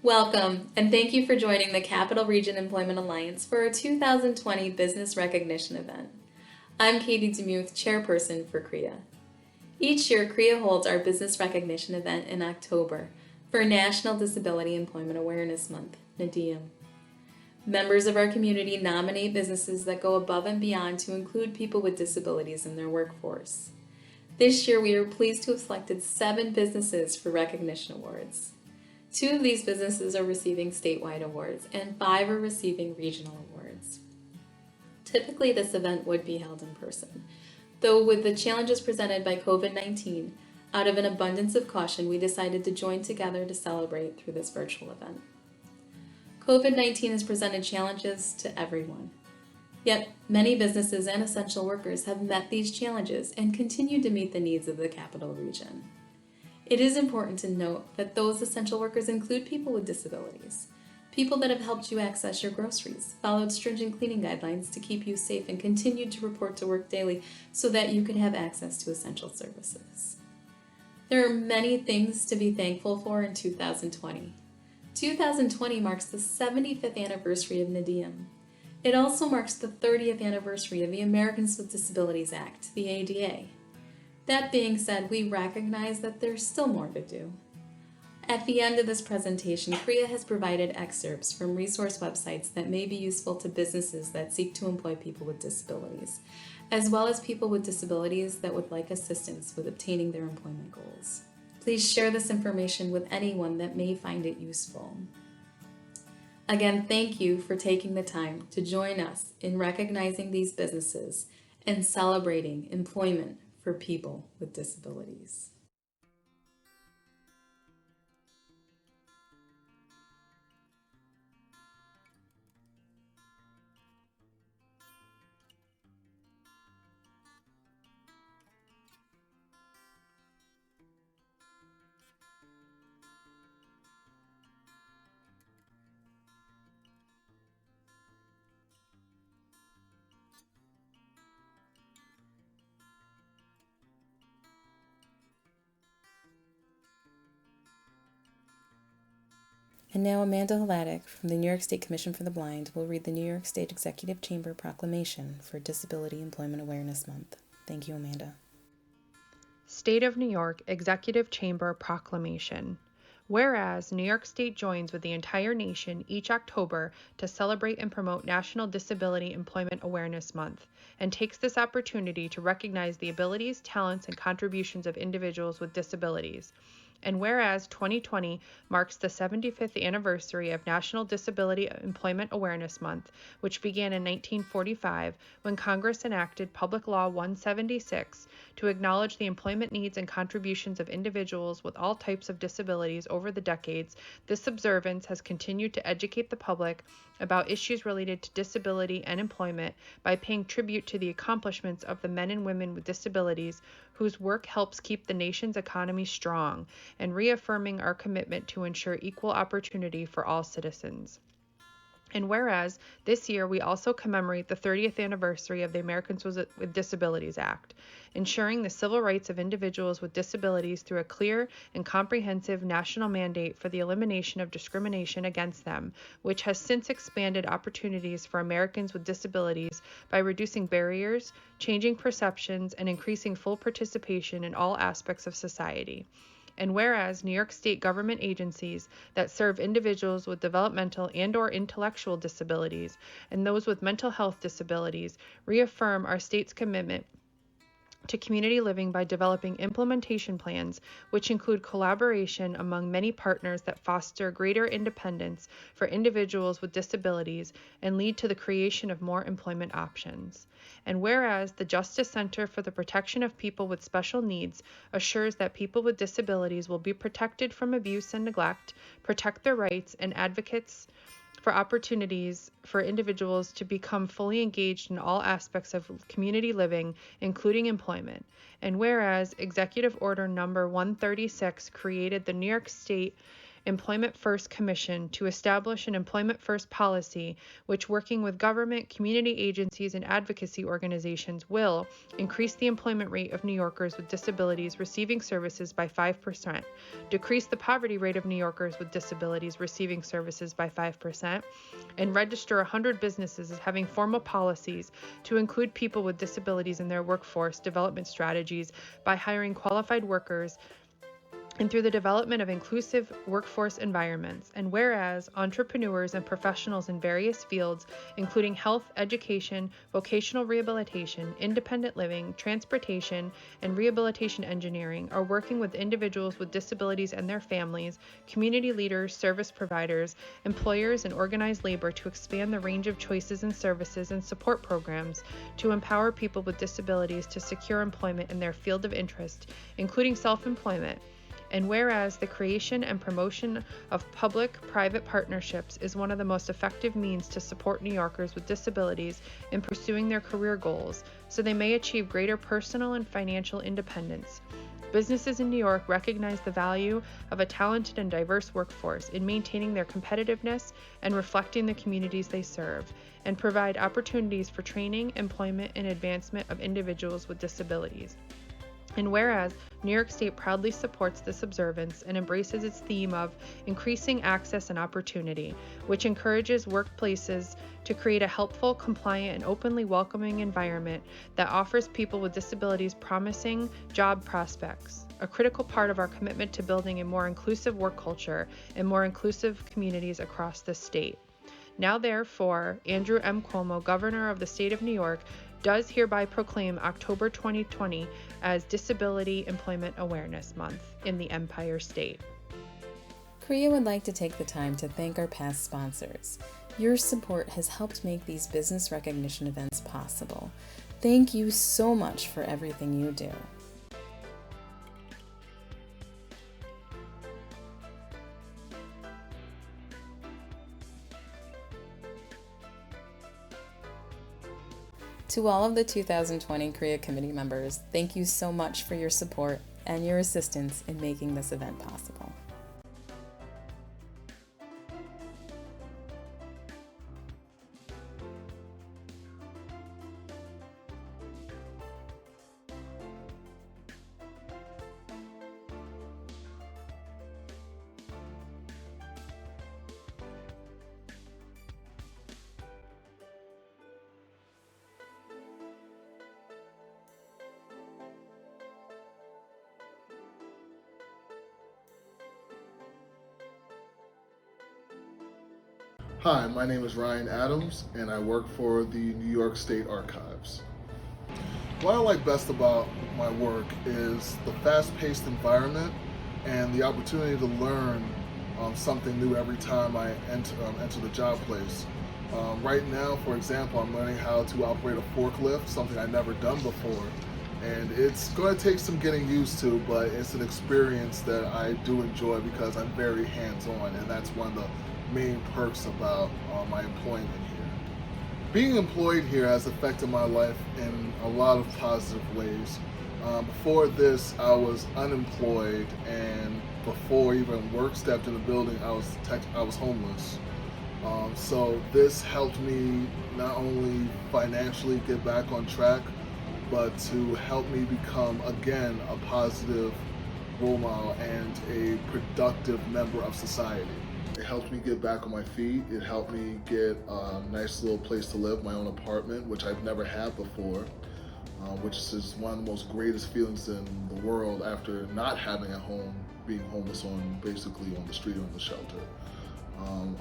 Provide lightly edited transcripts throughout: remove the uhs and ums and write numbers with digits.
Welcome, and thank you for joining the Capital Region Employment Alliance for our 2020 Business Recognition event. I'm Katie Demuth, chairperson for CREA. Each year, CREA holds our Business Recognition event in October for National Disability Employment Awareness Month, NDEM. Members of our community nominate businesses that go above and beyond to include people with disabilities in their workforce. This year, we are pleased to have selected 7 businesses for recognition awards. 2 of these businesses are receiving statewide awards, and 5 are receiving regional awards. Typically, this event would be held in person, though with the challenges presented by COVID-19, out of an abundance of caution, we decided to join together to celebrate through this virtual event. COVID-19 has presented challenges to everyone. Yet, many businesses and essential workers have met these challenges and continue to meet the needs of the capital region. It is important to note that those essential workers include people with disabilities, people that have helped you access your groceries, followed stringent cleaning guidelines to keep you safe, and continued to report to work daily so that you can have access to essential services. There are many things to be thankful for in 2020. 2020 marks the 75th anniversary of NDEM. It also marks the 30th anniversary of the Americans with Disabilities Act, the ADA. That being said, we recognize that there's still more to do. At the end of this presentation, CREA has provided excerpts from resource websites that may be useful to businesses that seek to employ people with disabilities, as well as people with disabilities that would like assistance with obtaining their employment goals. Please share this information with anyone that may find it useful. Again, thank you for taking the time to join us in recognizing these businesses and celebrating employment for people with disabilities. And now Amanda Hladick from the New York State Commission for the Blind will read the New York State Executive Chamber Proclamation for Disability Employment Awareness Month. Thank you, Amanda. State of New York Executive Chamber Proclamation. Whereas New York State joins with the entire nation each October to celebrate and promote National Disability Employment Awareness Month, and takes this opportunity to recognize the abilities, talents, and contributions of individuals with disabilities. And whereas 2020 marks the 75th anniversary of National Disability Employment Awareness Month, which began in 1945 when Congress enacted Public Law 176 to acknowledge the employment needs and contributions of individuals with all types of disabilities over the decades, this observance has continued to educate the public about issues related to disability and employment by paying tribute to the accomplishments of the men and women with disabilities whose work helps keep the nation's economy strong, and reaffirming our commitment to ensure equal opportunity for all citizens. And whereas this year we also commemorate the 30th anniversary of the Americans with Disabilities Act, ensuring the civil rights of individuals with disabilities through a clear and comprehensive national mandate for the elimination of discrimination against them, which has since expanded opportunities for Americans with disabilities by reducing barriers, changing perceptions, and increasing full participation in all aspects of society. And whereas New York State government agencies that serve individuals with developmental and/or intellectual disabilities and those with mental health disabilities reaffirm our state's commitment to community living by developing implementation plans, which include collaboration among many partners that foster greater independence for individuals with disabilities and lead to the creation of more employment options. And whereas the Justice Center for the Protection of People with Special Needs assures that people with disabilities will be protected from abuse and neglect, protect their rights, and advocates for opportunities for individuals to become fully engaged in all aspects of community living, including employment. And whereas Executive Order Number 136 created the New York State Employment First Commission to establish an Employment First policy which, working with government, community agencies, and advocacy organizations, will increase the employment rate of New Yorkers with disabilities receiving services by 5%, decrease the poverty rate of New Yorkers with disabilities receiving services by 5%, and register 100 businesses as having formal policies to include people with disabilities in their workforce development strategies by hiring qualified workers and through the development of inclusive workforce environments. And whereas entrepreneurs and professionals in various fields, including health, education, vocational rehabilitation, independent living, transportation, and rehabilitation engineering, are working with individuals with disabilities and their families, community leaders, service providers, employers, and organized labor to expand the range of choices and services and support programs to empower people with disabilities to secure employment in their field of interest, including self-employment. And whereas the creation and promotion of public-private partnerships is one of the most effective means to support New Yorkers with disabilities in pursuing their career goals, so they may achieve greater personal and financial independence. Businesses in New York recognize the value of a talented and diverse workforce in maintaining their competitiveness and reflecting the communities they serve, and provide opportunities for training, employment, and advancement of individuals with disabilities. And whereas New York State proudly supports this observance and embraces its theme of increasing access and opportunity, which encourages workplaces to create a helpful, compliant, and openly welcoming environment that offers people with disabilities promising job prospects, a critical part of our commitment to building a more inclusive work culture and more inclusive communities across the state. Now therefore, Andrew M. Cuomo, Governor of the State of New York, does hereby proclaim October 2020 as Disability Employment Awareness Month in the Empire State. CREA would like to take the time to thank our past sponsors. Your support has helped make these business recognition events possible. Thank you so much for everything you do. To all of the 2020 CREA committee members, thank you so much for your support and your assistance in making this event possible. Hi, my name is Ryan Adams, and I work for the New York State Archives. What I like best about my work is the fast-paced environment and the opportunity to learn something new every time I enter the job place. Right now, for example, I'm learning how to operate a forklift, something I've never done before. And it's going to take some getting used to, but it's an experience that I do enjoy because I'm very hands-on, and that's one of the main perks about my employment here. Being employed here has affected my life in a lot of positive ways. Before this, I was unemployed, and before even work stepped in the building, I was homeless. So this helped me not only financially get back on track, but to help me become, again, a positive role model and a productive member of society. It helped me get back on my feet. It helped me get a nice little place to live, my own apartment, which I've never had before, which is one of the most greatest feelings in the world after not having a home, being homeless basically on the street or in the shelter.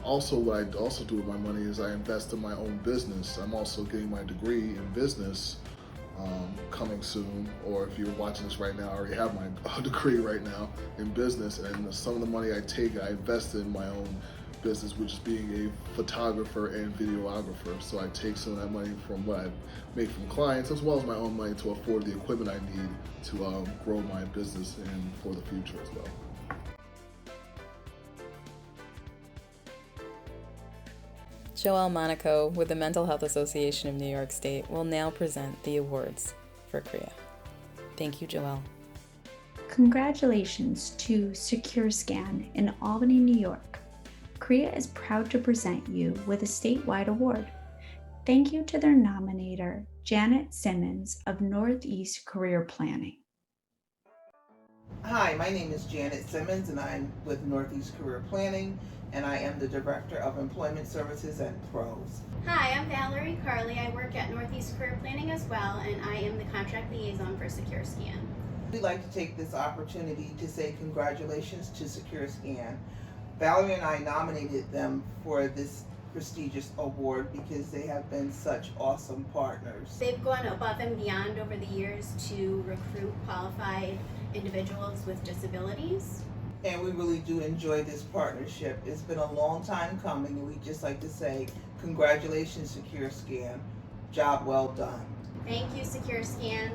Also, what I also do with my money is I invest in my own business. I'm also getting my degree in business coming soon, or if you're watching this right now, I already have my degree right now in business, and some of the money I take, I invest in my own business, which is being a photographer and videographer. So I take some of that money from what I make from clients, as well as my own money to afford the equipment I need to grow my business and for the future as well. Joelle Monaco with the Mental Health Association of New York State will now present the awards for CREA. Thank you, Joelle. Congratulations to SecureScan in Albany, New York. CREA is proud to present you with a statewide award. Thank you to their nominator, Janet Simmons of Northeast Career Planning. Hi, my name is Janet Simmons and I'm with Northeast Career Planning and I am the Director of Employment Services at PROS. Hi, I'm Valerie Carley. I work at Northeast Career Planning as well, and I am the Contract Liaison for SecureScan. We'd like to take this opportunity to say congratulations to SecureScan. Valerie and I nominated them for this prestigious award because they have been such awesome partners. They've gone above and beyond over the years to recruit qualified individuals with disabilities. And we really do enjoy this partnership. It's been a long time coming and we'd just like to say congratulations SecureScan. Job well done. Thank you, SecureScan.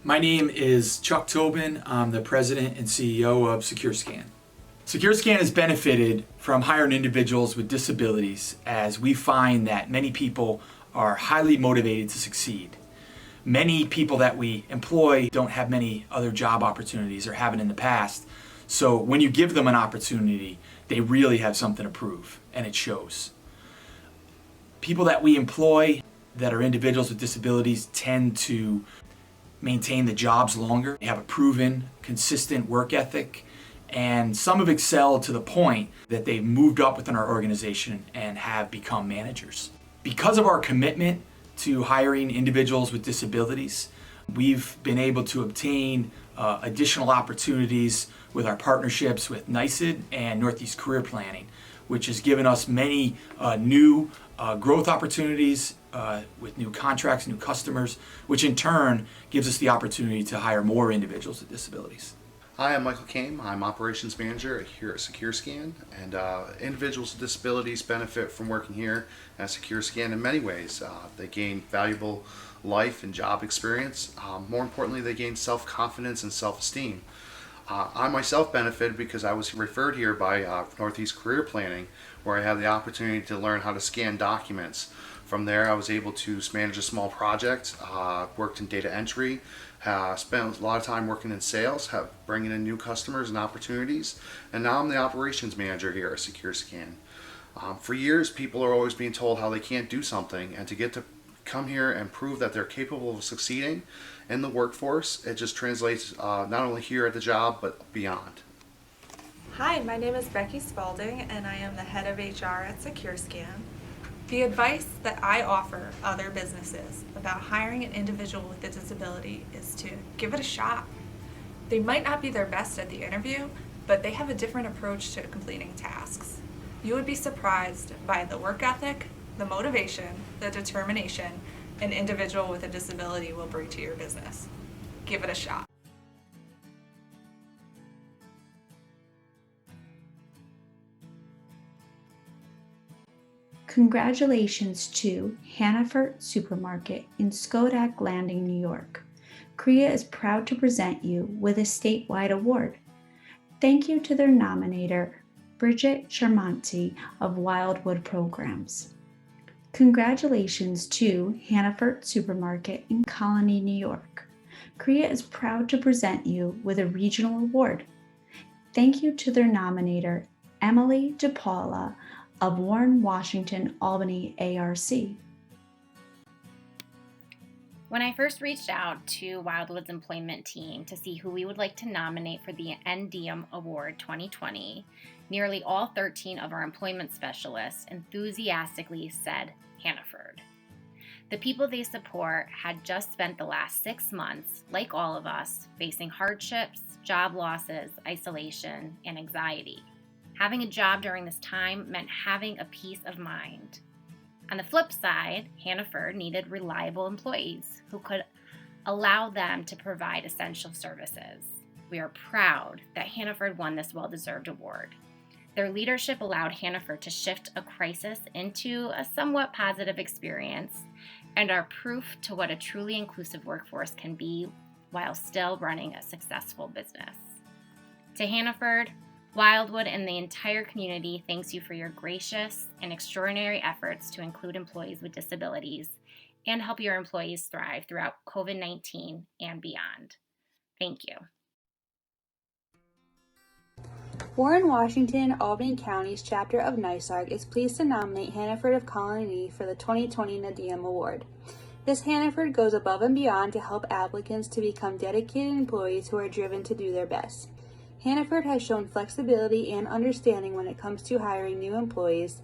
My name is Chuck Tobin. I'm the President and CEO of SecureScan. SecureScan has benefited from hiring individuals with disabilities as we find that many people are highly motivated to succeed. Many people that we employ don't have many other job opportunities or haven't in the past. So when you give them an opportunity, they really have something to prove, and it shows. People that we employ that are individuals with disabilities tend to maintain the jobs longer. They have a proven, consistent work ethic, and some have excelled to the point that they've moved up within our organization and have become managers. Because of our commitment to hiring individuals with disabilities, we've been able to obtain additional opportunities with our partnerships with NYSID and Northeast Career Planning, which has given us many new growth opportunities with new contracts, new customers, which in turn gives us the opportunity to hire more individuals with disabilities. Hi, I'm Michael Kame. I'm Operations Manager here at SecureScan, and individuals with disabilities benefit from working here at SecureScan in many ways. They gain valuable life and job experience. More importantly, they gain self-confidence and self-esteem. I myself benefited because I was referred here by Northeast Career Planning, where I had the opportunity to learn how to scan documents. From there, I was able to manage a small project, worked in data entry, spent a lot of time working in sales, bringing in new customers and opportunities, and now I'm the operations manager here at SecureScan. For years, people are always being told how they can't do something, and to get to come here and prove that they're capable of succeeding in the workforce, it just translates not only here at the job, but beyond. Hi, my name is Becky Spalding, and I am the head of HR at SecureScan. The advice that I offer other businesses about hiring an individual with a disability is to give it a shot. They might not be their best at the interview, but they have a different approach to completing tasks. You would be surprised by the work ethic, the motivation, the determination an individual with a disability will bring to your business. Give it a shot. Congratulations to Hannaford Supermarket in Schodack Landing, New York. CREA is proud to present you with a statewide award. Thank you to their nominator, Bridget Charmonti of Wildwood Programs. Congratulations to Hannaford Supermarket in Colony, New York. CREA is proud to present you with a regional award. Thank you to their nominator, Emily DePaula of Warren, Washington, Albany, ARC. When I first reached out to Wildwood's employment team to see who we would like to nominate for the NDM Award 2020, nearly all 13 of our employment specialists enthusiastically said Hannaford. The people they support had just spent the last 6 months, like all of us, facing hardships, job losses, isolation, and anxiety. Having a job during this time meant having a peace of mind. On the flip side, Hannaford needed reliable employees who could allow them to provide essential services. We are proud that Hannaford won this well-deserved award. Their leadership allowed Hannaford to shift a crisis into a somewhat positive experience and are proof to what a truly inclusive workforce can be while still running a successful business. To Hannaford, Wildwood and the entire community thanks you for your gracious and extraordinary efforts to include employees with disabilities and help your employees thrive throughout COVID-19 and beyond. Thank you. Warren Washington, Albany County's chapter of NYSARG is pleased to nominate Hannaford of Colony for the 2020 NADIUM Award. This Hannaford goes above and beyond to help applicants to become dedicated employees who are driven to do their best. Hannaford has shown flexibility and understanding when it comes to hiring new employees.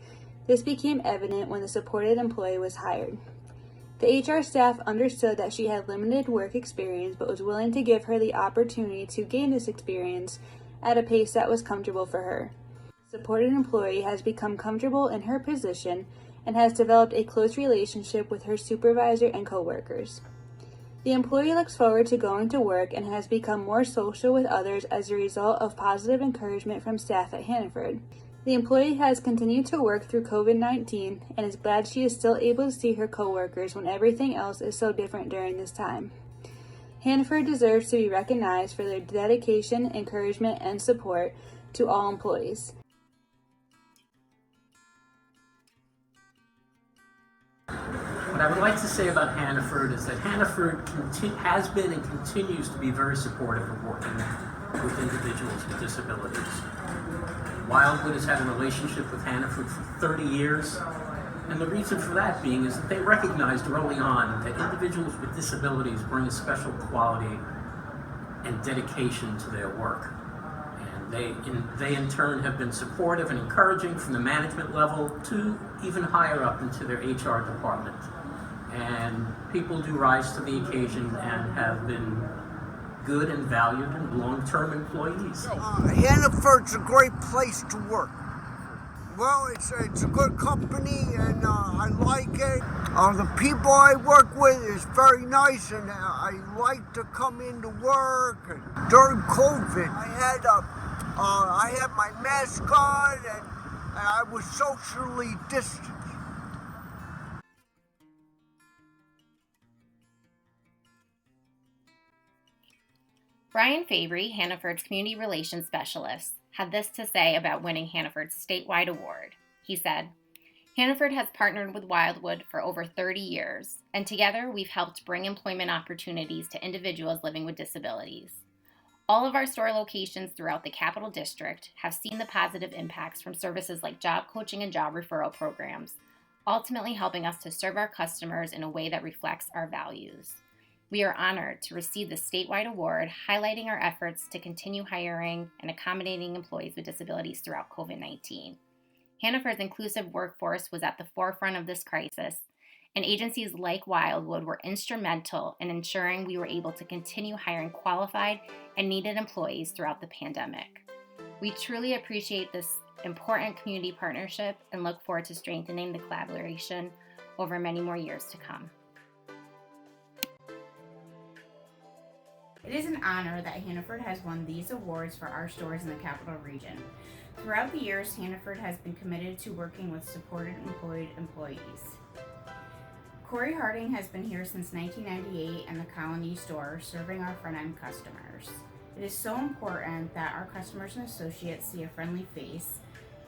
This became evident when the supported employee was hired. The HR staff understood that she had limited work experience but was willing to give her the opportunity to gain this experience at a pace that was comfortable for her. The supported employee has become comfortable in her position and has developed a close relationship with her supervisor and coworkers. The employee looks forward to going to work and has become more social with others as a result of positive encouragement from staff at Hannaford. The employee has continued to work through COVID-19 and is glad she is still able to see her coworkers when everything else is so different during this time. Hannaford deserves to be recognized for their dedication, encouragement, and support to all employees. What I would like to say about Hannaford is that Hannaford has been and continues to be very supportive of working with individuals with disabilities. Wildwood has had a relationship with Hannaford for 30 years, and the reason for that being is that they recognized early on that individuals with disabilities bring a special quality and dedication to their work. And they in turn have been supportive and encouraging from the management level to even higher up into their HR department. And people do rise to the occasion and have been good and valued and long-term employees. Hannaford's a great place to work. Well, it's a good company and I like it. The people I work with is very nice and I like to come into work. And during COVID, I had my mask on and I was socially distanced. Brian Fabry, Hannaford's Community Relations Specialist, had this to say about winning Hannaford's statewide award. He said, "Hannaford has partnered with Wildwood for over 30 years, and together we've helped bring employment opportunities to individuals living with disabilities. All of our store locations throughout the Capital District have seen the positive impacts from services like job coaching and job referral programs, ultimately helping us to serve our customers in a way that reflects our values. We are honored to receive the statewide award, highlighting our efforts to continue hiring and accommodating employees with disabilities throughout COVID-19. Hannaford's inclusive workforce was at the forefront of this crisis, and agencies like Wildwood were instrumental in ensuring we were able to continue hiring qualified and needed employees throughout the pandemic. We truly appreciate this important community partnership and look forward to strengthening the collaboration over many more years to come." It is an honor that Hannaford has won these awards for our stores in the Capital Region. Throughout the years, Hannaford has been committed to working with supported employed employees. Corey Harding has been here since 1998 in the Colony store, serving our front-end customers. It is so important that our customers and associates see a friendly face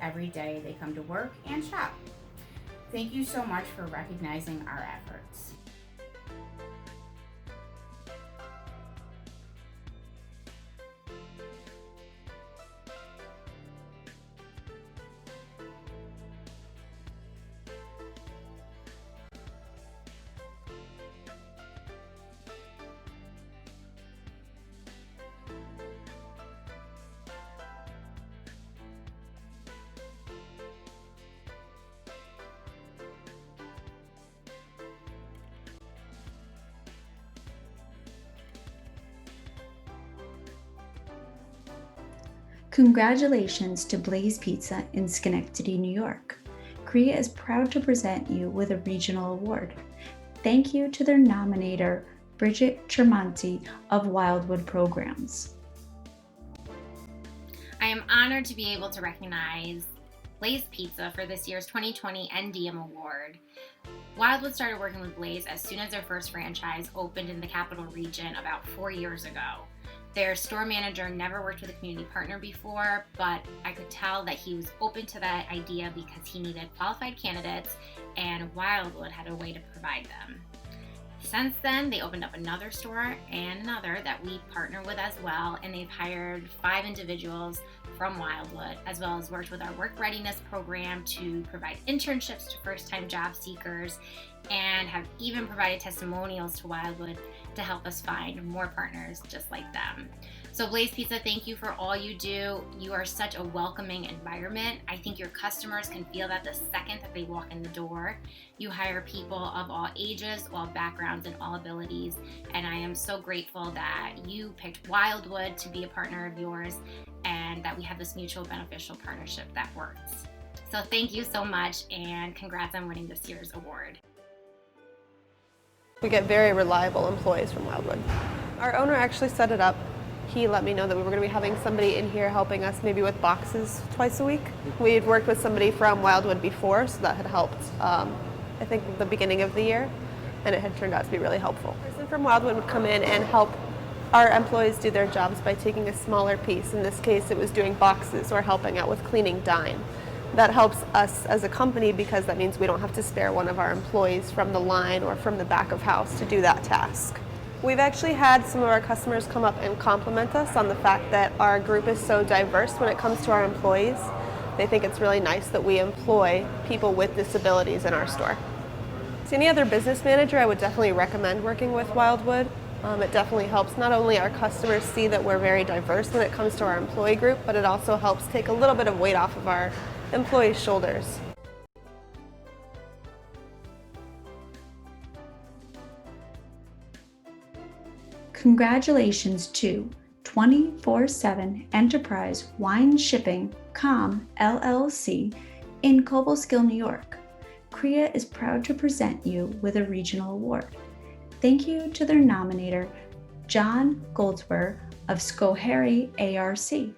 every day they come to work and shop. Thank you so much for recognizing our efforts. Congratulations to Blaze Pizza in Schenectady, New York. CREA is proud to present you with a regional award. Thank you to their nominator, Bridget Tremonti of Wildwood Programs. I am honored to be able to recognize Blaze Pizza for this year's 2020 NDM Award. Wildwood started working with Blaze as soon as their first franchise opened in the Capital Region about 4 years ago. Their store manager never worked with a community partner before, but I could tell that he was open to that idea because he needed qualified candidates and Wildwood had a way to provide them. Since then, they opened up another store and another that we partner with as well, and they've hired 5 individuals from Wildwood, as well as worked with our work readiness program to provide internships to first-time job seekers, and have even provided testimonials to Wildwood to help us find more partners just like them. So Blaze Pizza, thank you for all you do. You are such a welcoming environment. I think your customers can feel that the second that they walk in the door. You hire people of all ages, all backgrounds, and all abilities. And I am so grateful that you picked Wildwood to be a partner of yours, and that we have this mutual beneficial partnership that works. So thank you so much, and congrats on winning this year's award. We get very reliable employees from Wildwood. Our owner actually set it up. He let me know that we were going to be having somebody in here helping us maybe with boxes twice a week. We had worked with somebody from Wildwood before, so that had helped, I think, at the beginning of the year, and it had turned out to be really helpful. A person from Wildwood would come in and help our employees do their jobs by taking a smaller piece. In this case, it was doing boxes or helping out with cleaning dine. That helps us as a company because that means we don't have to spare one of our employees from the line or from the back of house to do that task. We've actually had some of our customers come up and compliment us on the fact that our group is so diverse when it comes to our employees. They think it's really nice that we employ people with disabilities in our store. To any other business manager, I would definitely recommend working with Wildwood. It definitely helps not only our customers see that we're very diverse when it comes to our employee group, but it also helps take a little bit of weight off of our employees' shoulders. Congratulations to 24/7 Enterprise Wine Shipping Com LLC in Cobleskill, New York. CREA is proud to present you with a regional award. Thank you to their nominator, John Goldsberg of Schoharie ARC.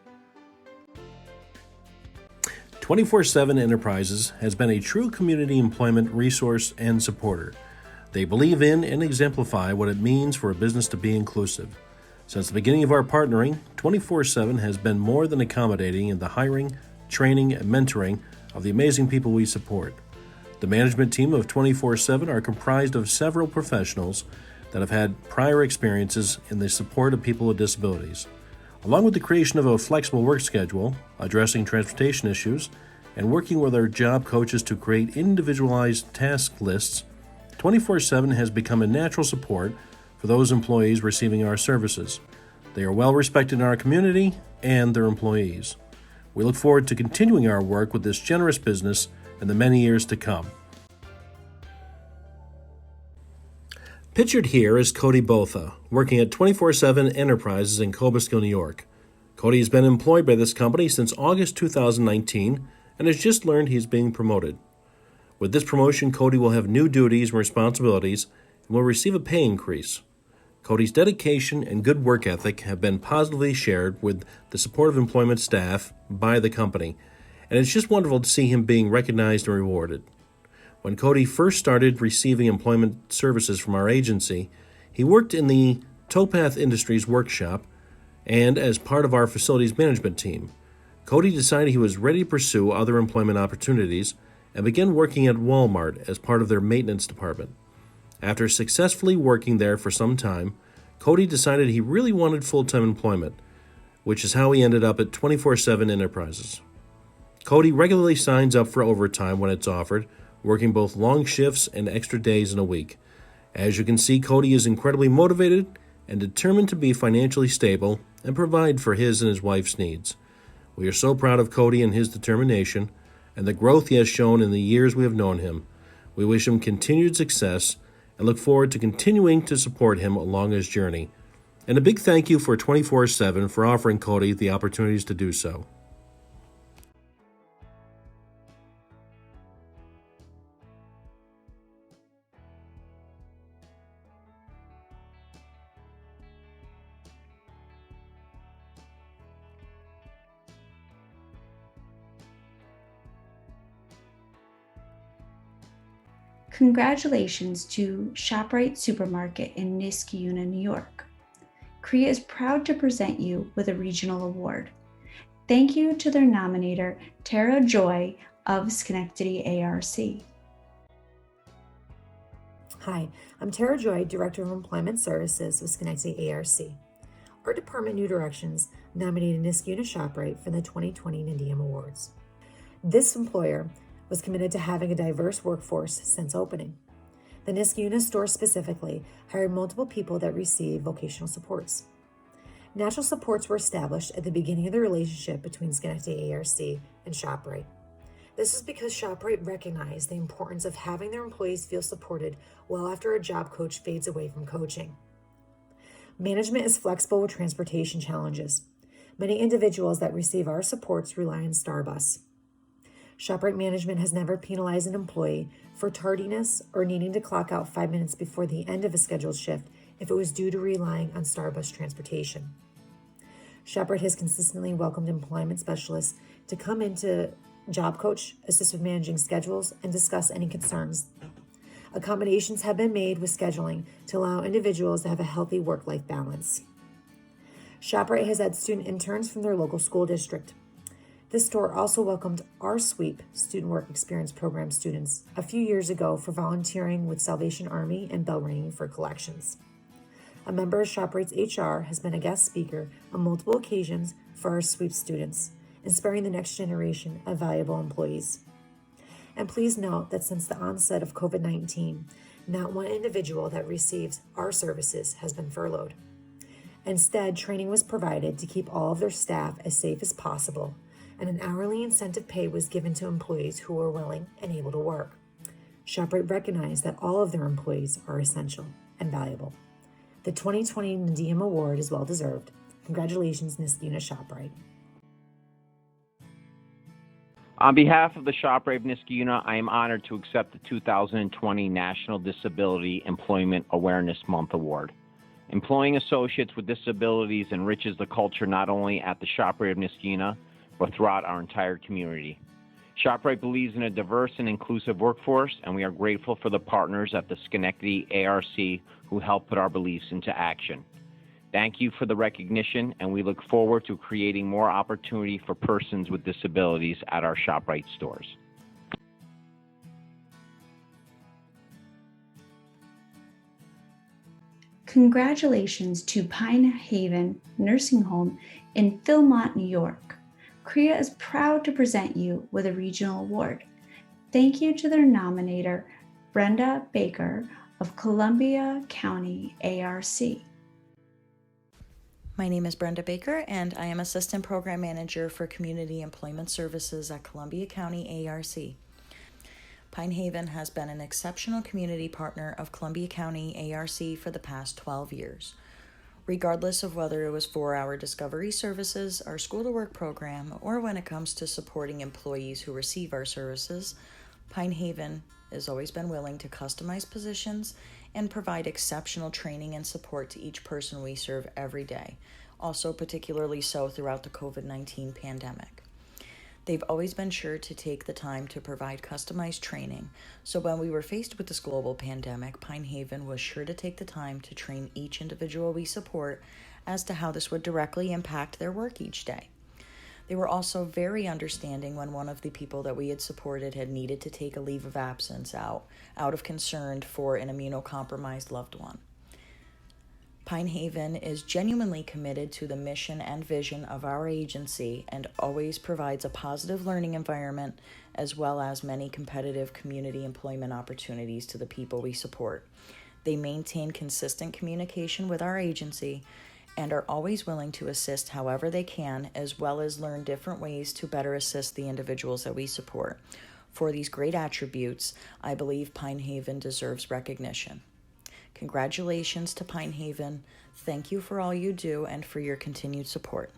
24/7 Enterprises has been a true community employment resource and supporter. They believe in and exemplify what it means for a business to be inclusive. Since the beginning of our partnering, 24/7 has been more than accommodating in the hiring, training, and mentoring of the amazing people we support. The management team of 24/7 are comprised of several professionals that have had prior experiences in the support of people with disabilities. Along with the creation of a flexible work schedule, addressing transportation issues, and working with our job coaches to create individualized task lists, 24/7 has become a natural support for those employees receiving our services. They are well respected in our community and their employees. We look forward to continuing our work with this generous business in the many years to come. Pictured here is Cody Botha, working at 24/7 Enterprises in Cobleskill, New York. Cody has been employed by this company since August 2019 and has just learned he's being promoted. With this promotion, Cody will have new duties and responsibilities and will receive a pay increase. Cody's dedication and good work ethic have been positively shared with the supportive employment staff by the company, and it's just wonderful to see him being recognized and rewarded. When Cody first started receiving employment services from our agency, he worked in the Towpath Industries workshop and as part of our facilities management team. Cody decided he was ready to pursue other employment opportunities and began working at Walmart as part of their maintenance department. After successfully working there for some time, Cody decided he really wanted full-time employment, which is how he ended up at 24/7 Enterprises. Cody regularly signs up for overtime when it's offered, working both long shifts and extra days in a week. As you can see, Cody is incredibly motivated and determined to be financially stable and provide for his and his wife's needs. We are so proud of Cody and his determination and the growth he has shown in the years we have known him. We wish him continued success and look forward to continuing to support him along his journey. And a big thank you for 24/7 for offering Cody the opportunities to do so. Congratulations to ShopRite Supermarket in Niskayuna, New York. CREA is proud to present you with a regional award. Thank you to their nominator, Tara Joy of Schenectady ARC. Hi, I'm Tara Joy, Director of Employment Services with Schenectady ARC. Our department, New Directions, nominated Niskayuna ShopRite for the 2020 NADIM Awards. This employer was committed to having a diverse workforce since opening. The Niskayuna store specifically hired multiple people that receive vocational supports. Natural supports were established at the beginning of the relationship between Schenectady ARC and ShopRite. This is because ShopRite recognized the importance of having their employees feel supported well after a job coach fades away from coaching. Management is flexible with transportation challenges. Many individuals that receive our supports rely on Starbus. ShopRite management has never penalized an employee for tardiness or needing to clock out 5 minutes before the end of a scheduled shift if it was due to relying on Starbus transportation. ShopRite has consistently welcomed employment specialists to come in to job coach, assist with managing schedules, and discuss any concerns. Accommodations have been made with scheduling to allow individuals to have a healthy work-life balance. ShopRite has had student interns from their local school district. This store also welcomed our SWEEP Student Work Experience Program students a few years ago for volunteering with Salvation Army and bell ringing for collections. A member of ShopRite's HR has been a guest speaker on multiple occasions for our SWEEP students, inspiring the next generation of valuable employees. And please note that since the onset of COVID-19, not one individual that receives our services has been furloughed. Instead, training was provided to keep all of their staff as safe as possible, and an hourly incentive pay was given to employees who were willing and able to work. ShopRite recognized that all of their employees are essential and valuable. The 2020 NADIM Award is well deserved. Congratulations, Niskayuna ShopRite. On behalf of the ShopRite of Niskayuna, I am honored to accept the 2020 National Disability Employment Awareness Month Award. Employing associates with disabilities enriches the culture not only at the ShopRite of Niskayuna, but throughout our entire community. ShopRite believes in a diverse and inclusive workforce, and we are grateful for the partners at the Schenectady ARC who help put our beliefs into action. Thank you for the recognition, and we look forward to creating more opportunity for persons with disabilities at our ShopRite stores. Congratulations to Pine Haven Nursing Home in Philmont, New York. CREA is proud to present you with a regional award. Thank you to their nominator, Brenda Baker of Columbia County ARC. My name is Brenda Baker, and I am Assistant Program Manager for Community Employment Services at Columbia County ARC. Pine Haven has been an exceptional community partner of Columbia County ARC for the past 12 years. Regardless of whether it was for our discovery services, our school to work program, or when it comes to supporting employees who receive our services, Pine Haven has always been willing to customize positions and provide exceptional training and support to each person we serve every day, also particularly so throughout the COVID-19 pandemic. They've always been sure to take the time to provide customized training, so when we were faced with this global pandemic, Pine Haven was sure to take the time to train each individual we support as to how this would directly impact their work each day. They were also very understanding when one of the people that we had supported had needed to take a leave of absence out of concern for an immunocompromised loved one. Pine Haven is genuinely committed to the mission and vision of our agency and always provides a positive learning environment as well as many competitive community employment opportunities to the people we support. They maintain consistent communication with our agency and are always willing to assist however they can, as well as learn different ways to better assist the individuals that we support. For these great attributes, I believe Pine Haven deserves recognition. Congratulations to Pine Haven. Thank you for all you do and for your continued support.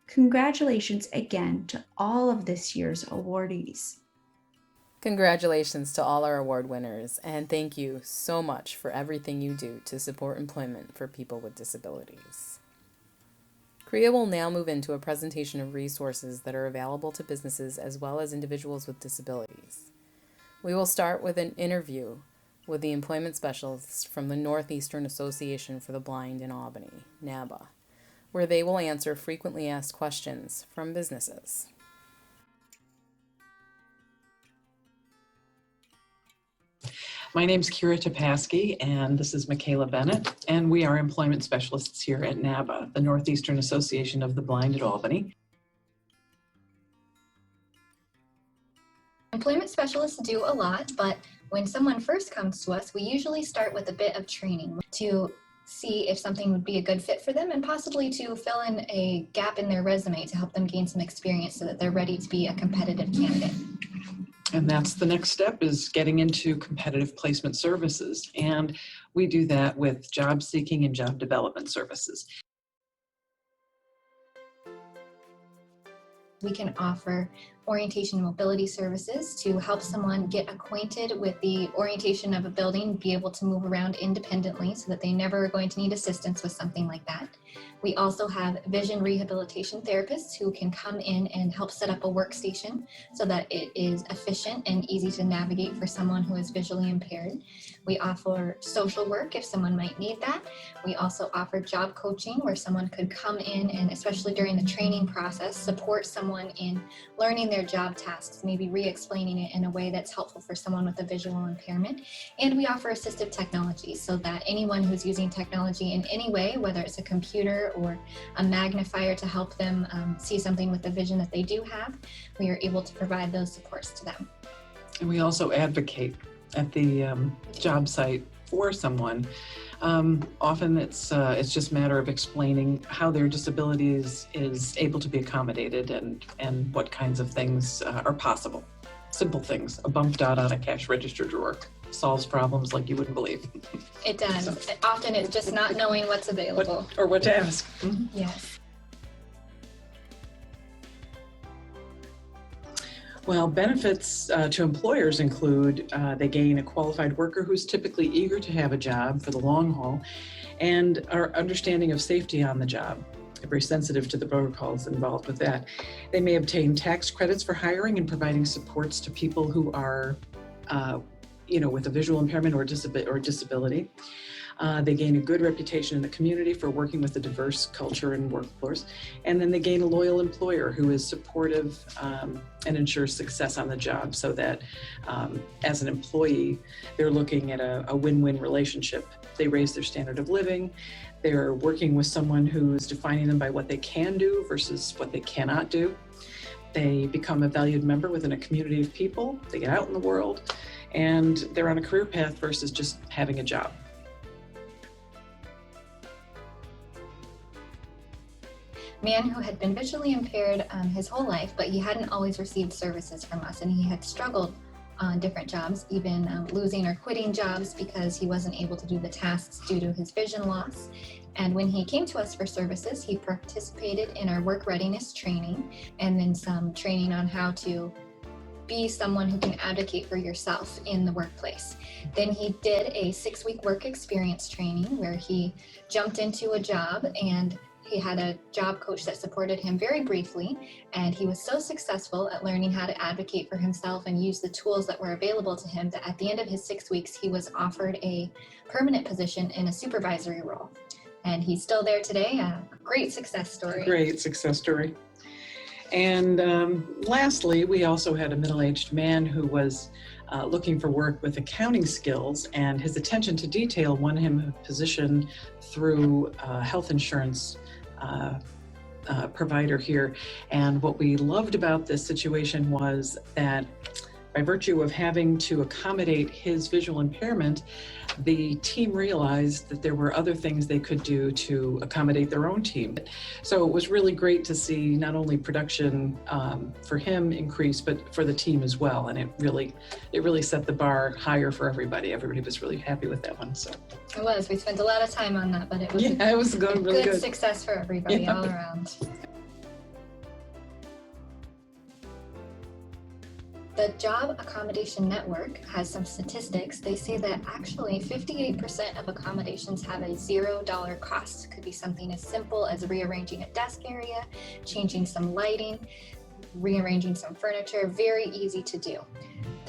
Congratulations again to all of this year's awardees. Congratulations to all our award winners, and thank you so much for everything you do to support employment for people with disabilities. CREA will now move into a presentation of resources that are available to businesses as well as individuals with disabilities. We will start with an interview with the employment specialists from the Northeastern Association for the Blind in Albany, NABA, where they will answer frequently asked questions from businesses. My name's Kira Topaski, and this is Michaela Bennett, and we are employment specialists here at NABA, the Northeastern Association of the Blind at Albany. Employment specialists do a lot, but when someone first comes to us, we usually start with a bit of training to see if something would be a good fit for them and possibly to fill in a gap in their resume to help them gain some experience so that they're ready to be a competitive candidate. And that's the next step, is getting into competitive placement services. And we do that with job seeking and job development services. We can offer orientation and mobility services to help someone get acquainted with the orientation of a building, be able to move around independently so that they never are going to need assistance with something like that. We also have vision rehabilitation therapists who can come in and help set up a workstation so that it is efficient and easy to navigate for someone who is visually impaired. We offer social work if someone might need that. We also offer job coaching where someone could come in and, especially during the training process, support someone in learning their job tasks, maybe re-explaining it in a way that's helpful for someone with a visual impairment. And we offer assistive technology so that anyone who's using technology in any way, whether it's a computer or a magnifier to help them see something with the vision that they do have, we are able to provide those supports to them. And we also advocate at the job site for someone. Often it's just a matter of explaining how their disability is able to be accommodated and what kinds of things are possible. Simple things. A bump dot on a cash register drawer solves problems like you wouldn't believe. It does. So, often it's just not knowing what's available. Or what to ask. Mm-hmm. Yes. Well, benefits to employers include they gain a qualified worker who's typically eager to have a job for the long haul and our understanding of safety on the job. They're very sensitive to the protocols involved with that. They may obtain tax credits for hiring and providing supports to people who are with a visual impairment or disability. They gain a good reputation in the community for working with a diverse culture and workforce. And then they gain a loyal employer who is supportive and ensures success on the job so that as an employee, they're looking at a win-win relationship. They raise their standard of living. They're working with someone who's defining them by what they can do versus what they cannot do. They become a valued member within a community of people. They get out in the world and they're on a career path versus just having a job. Man who had been visually impaired his whole life, but he hadn't always received services from us, and he had struggled on different jobs, even losing or quitting jobs because he wasn't able to do the tasks due to his vision loss. And when he came to us for services, he participated in our work readiness training and then some training on how to be someone who can advocate for yourself in the workplace. Then he did a 6-week work experience training where he jumped into a job, and he had a job coach that supported him very briefly, and he was so successful at learning how to advocate for himself and use the tools that were available to him that at the end of his 6 weeks, he was offered a permanent position in a supervisory role. And he's still there today. A great success story. Great success story. And lastly, we also had a middle-aged man who was looking for work with accounting skills, and his attention to detail won him a position through health insurance provider here. And what we loved about this situation was that by virtue of having to accommodate his visual impairment, the team realized that there were other things they could do to accommodate their own team. So it was really great to see not only production for him increase, but for the team as well. And it really set the bar higher for everybody. Everybody was really happy with that one. So it was. We spent a lot of time on that, but it was it was good, really good success for everybody all around. The Job Accommodation Network has some statistics. They say that actually 58% of accommodations have a $0 cost. It could be something as simple as rearranging a desk area, changing some lighting, rearranging some furniture, very easy to do.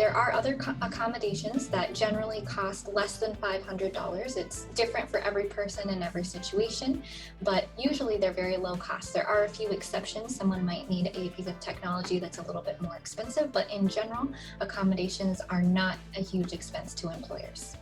There are other accommodations that generally cost less than $500. It's different for every person and every situation, but usually they're very low cost. There are a few exceptions. Someone might need a piece of technology that's a little bit more expensive, but in general, accommodations are not a huge expense to employers.